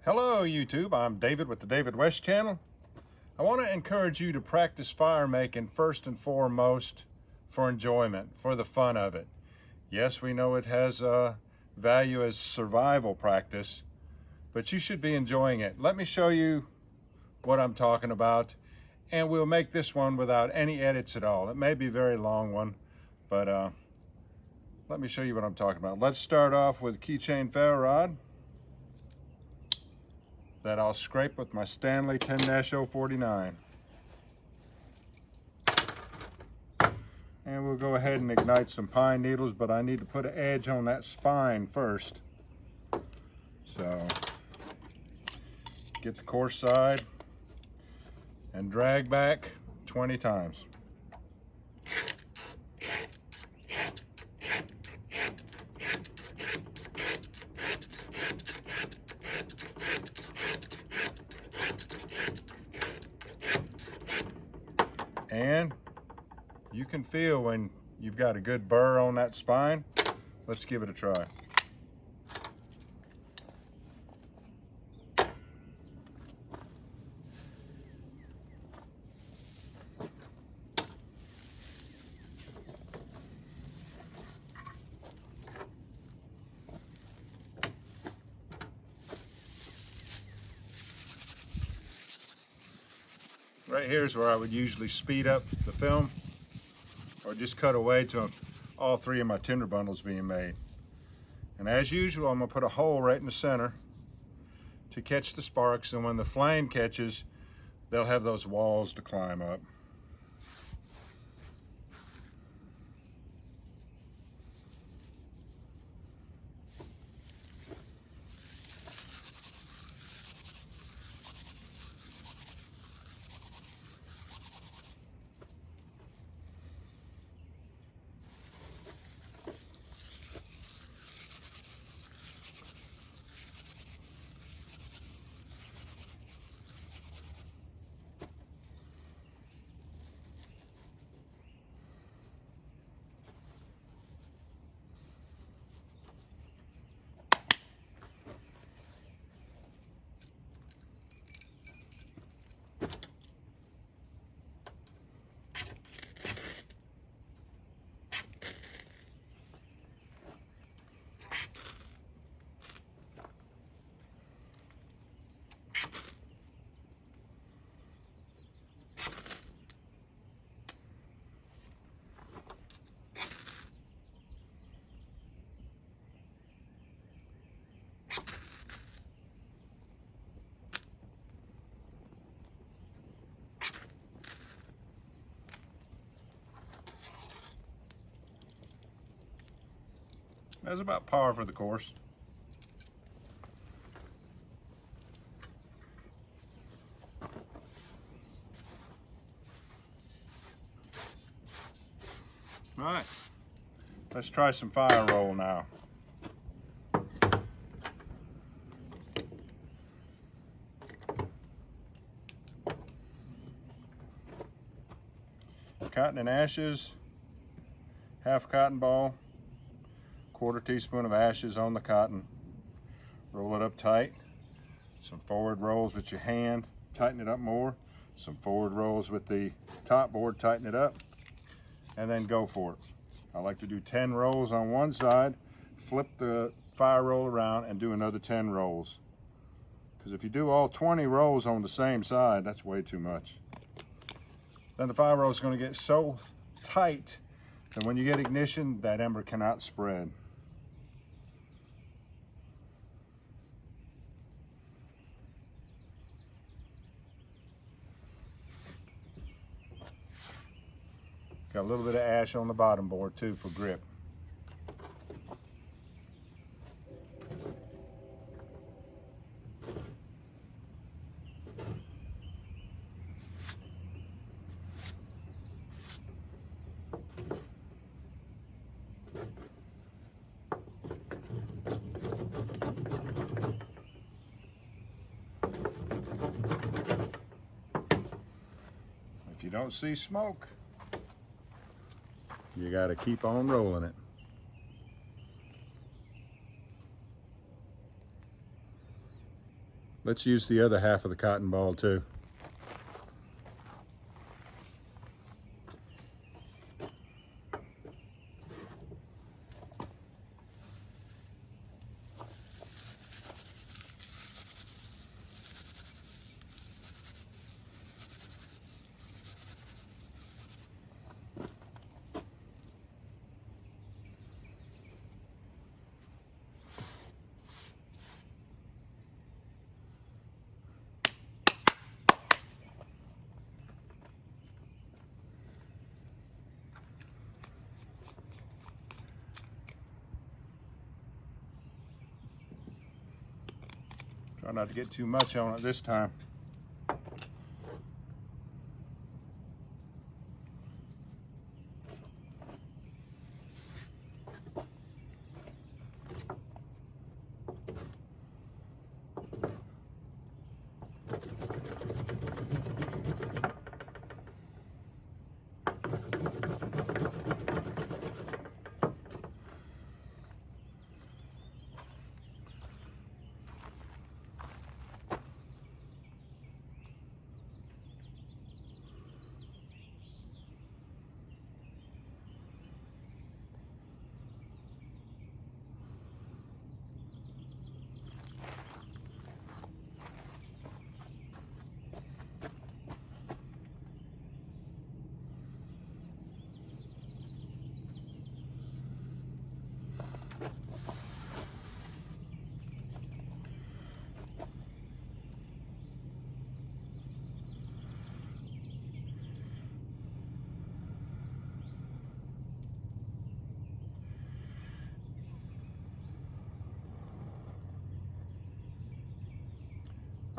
Hello YouTube, I'm David with the David West channel. I want to encourage you to practice fire making first and foremost for enjoyment, for the fun of it. Yes, we know it has value as survival practice, but you should be enjoying it. Let me show you what I'm talking about, and we'll make this one without any edits at all. It may be a very long one, but let me show you what I'm talking about. Let's start off with Keychain ferro rod that I'll scrape with my Stanley 10-049. And we'll go ahead and ignite some pine needles, but I need to put an edge on that spine first. So get the coarse side and drag back 20 times. And you can feel when you've got a good burr on that spine. Let's give it a try. Right here is where I would usually speed up the film or just cut away to all three of my tinder bundles being made. And as usual, I'm going to put a hole right in the center to catch the sparks, and when the flame catches, they'll have those walls to climb up. That's about par for the course. All right, let's try some fire roll now. Cotton and ashes, half cotton ball, quarter teaspoon of ashes on the cotton. Roll it up tight. Some forward rolls with your hand, tighten it up more. Some forward rolls with the top board, tighten it up, and then go for it. I like to do 10 rolls on one side, flip the fire roll around and do another 10 rolls. Because if you do all 20 rolls on the same side, that's way too much. Then the fire roll is going to get so tight that when you get ignition, that ember cannot spread. Got a little bit of ash on the bottom board too for grip. If you don't see smoke, you got to keep on rolling it. Let's use the other half of the cotton ball too. Try not to get too much on it this time.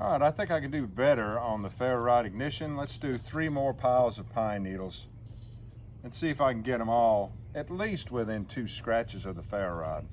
All right, I think I can do better on the ferro rod ignition. Let's do 3 more piles of pine needles and see if I can get them all at least within 2 scratches of the ferro rod.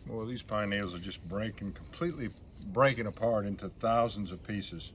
Well, these pine needles are just completely breaking apart into thousands of pieces.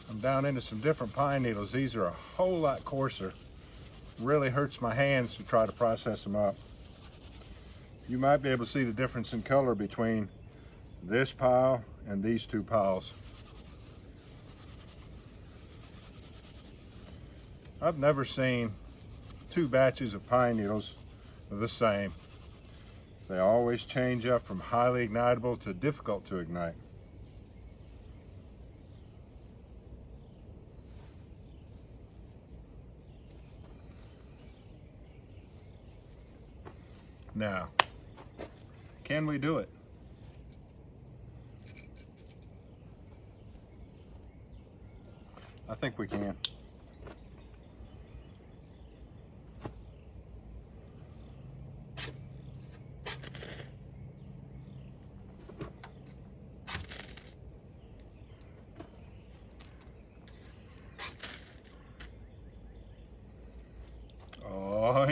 I'm down into some different pine needles. These are a whole lot coarser. Really hurts my hands to try to process them up. You might be able to see the difference in color between this pile and these 2 piles. I've never seen 2 batches of pine needles the same. They always change up from highly ignitable to difficult to ignite. Now, can we do it? I think we can.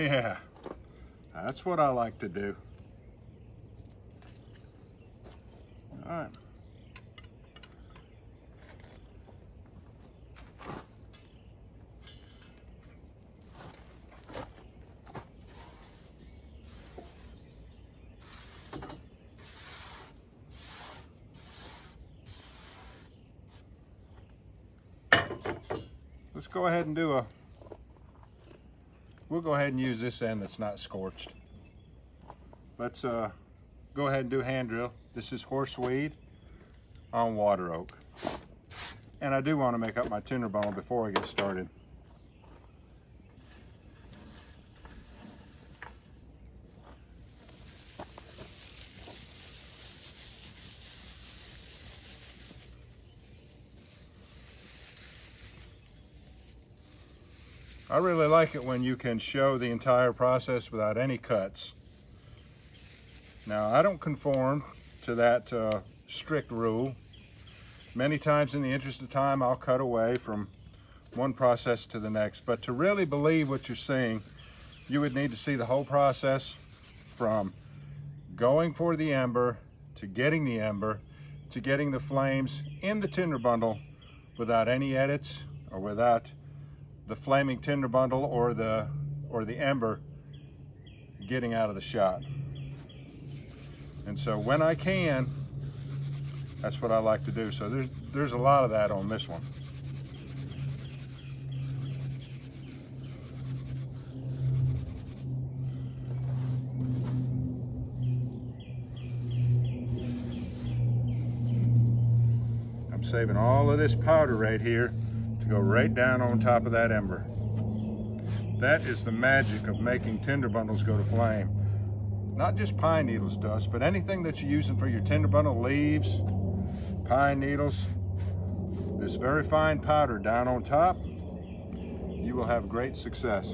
yeah, that's what I like to do. All right. Let's go ahead and we'll go ahead and use this end that's not scorched. Let's go ahead and do hand drill. This is horseweed on water oak. And I do want to make up my tinder bundle before I get started. I really like it when you can show the entire process without any cuts. Now, I don't conform to that strict rule. Many times in the interest of time, I'll cut away from one process to the next. But to really believe what you're seeing, you would need to see the whole process from going for the ember, to getting the ember, to getting the flames in the tinder bundle without any edits or without the flaming tinder bundle or the ember getting out of the shot. And so when I can, that's what I like to do. So there's a lot of that on this one. I'm saving all of this powder right here to go right down on top of that ember. That is the magic of making tinder bundles go to flame. Not just pine needles dust, but anything that you're using for your tinder bundle, leaves, pine needles, this very fine powder down on top, you will have great success.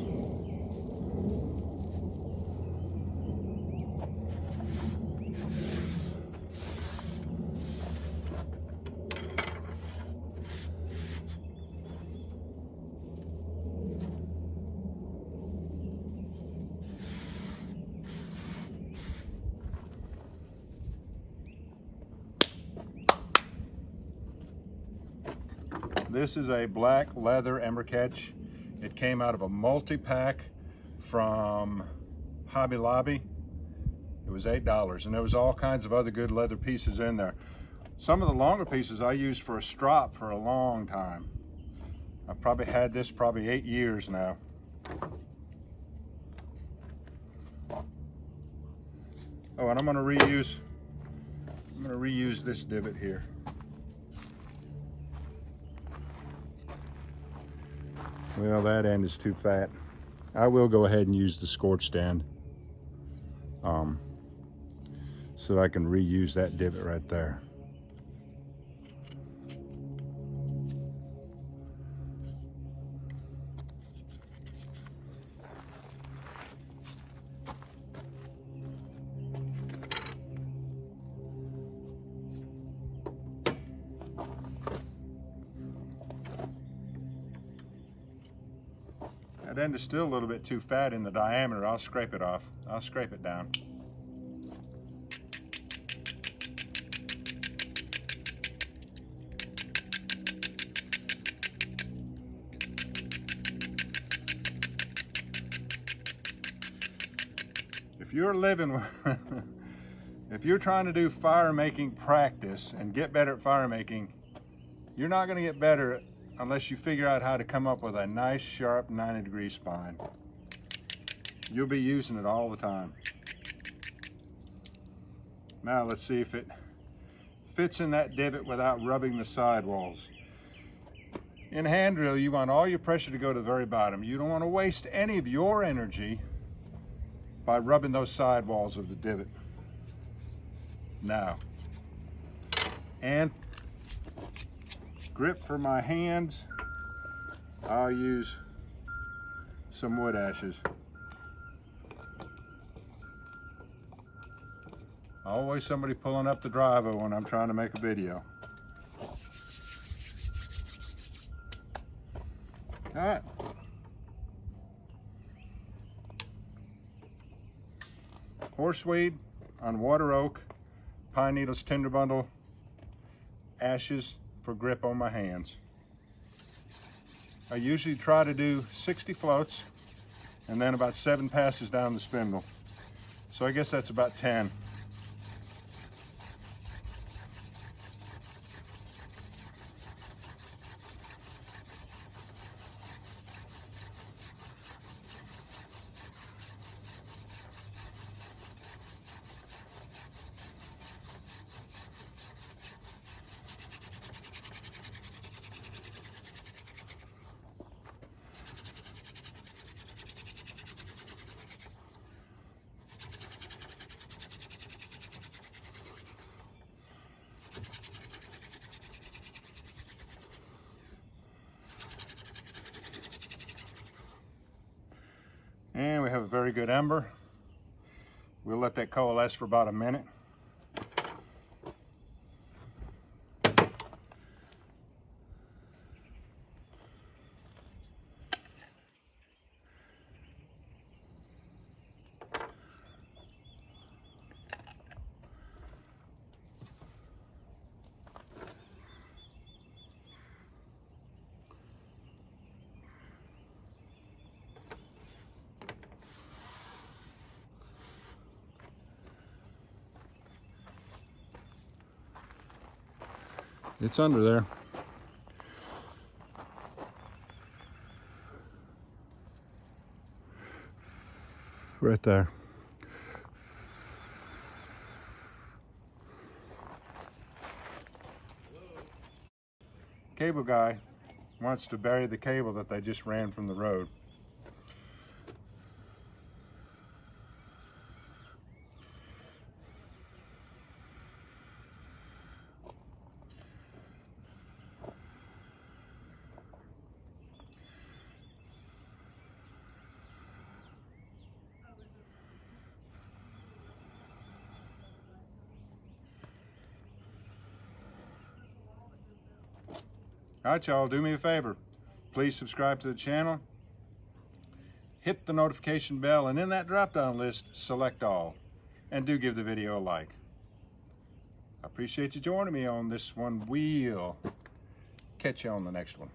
This is a black leather ember catch. It came out of a multi-pack from Hobby Lobby. It was $8, and there was all kinds of other good leather pieces in there. Some of the longer pieces I used for a strop for a long time. I've probably had this 8 years now. Oh, and I'm gonna reuse this divot here. Well, that end is too fat. I will go ahead and use the scorched end so I can reuse that divot right there. That end is still a little bit too fat in the diameter. I'll scrape it off. I'll scrape it down. If you're living if you're trying to do fire making practice and get better at fire making, you're not going to get better unless you figure out how to come up with a nice sharp 90-degree spine. You'll be using it all the time. Now let's see if it fits in that divot without rubbing the sidewalls. In hand drill, you want all your pressure to go to the very bottom. You don't want to waste any of your energy by rubbing those sidewalls of the divot. Now, and grip for my hands, I'll use some wood ashes. Always somebody pulling up the driver when I'm trying to make a video. All right. horseweed on water oak, pine needles tinder bundle, ashes for grip on my hands. I usually try to do 60 floats and then about 7 passes down the spindle. So I guess that's about 10. And we have a very good ember. We'll let that coalesce for about a minute. It's under there. Right there. Cable guy wants to bury the cable that they just ran from the road. All right, y'all, do me a favor. Please subscribe to the channel, hit the notification bell, and in that drop-down list, select all. And do give the video a like. I appreciate you joining me on this one. We'll catch you on the next one.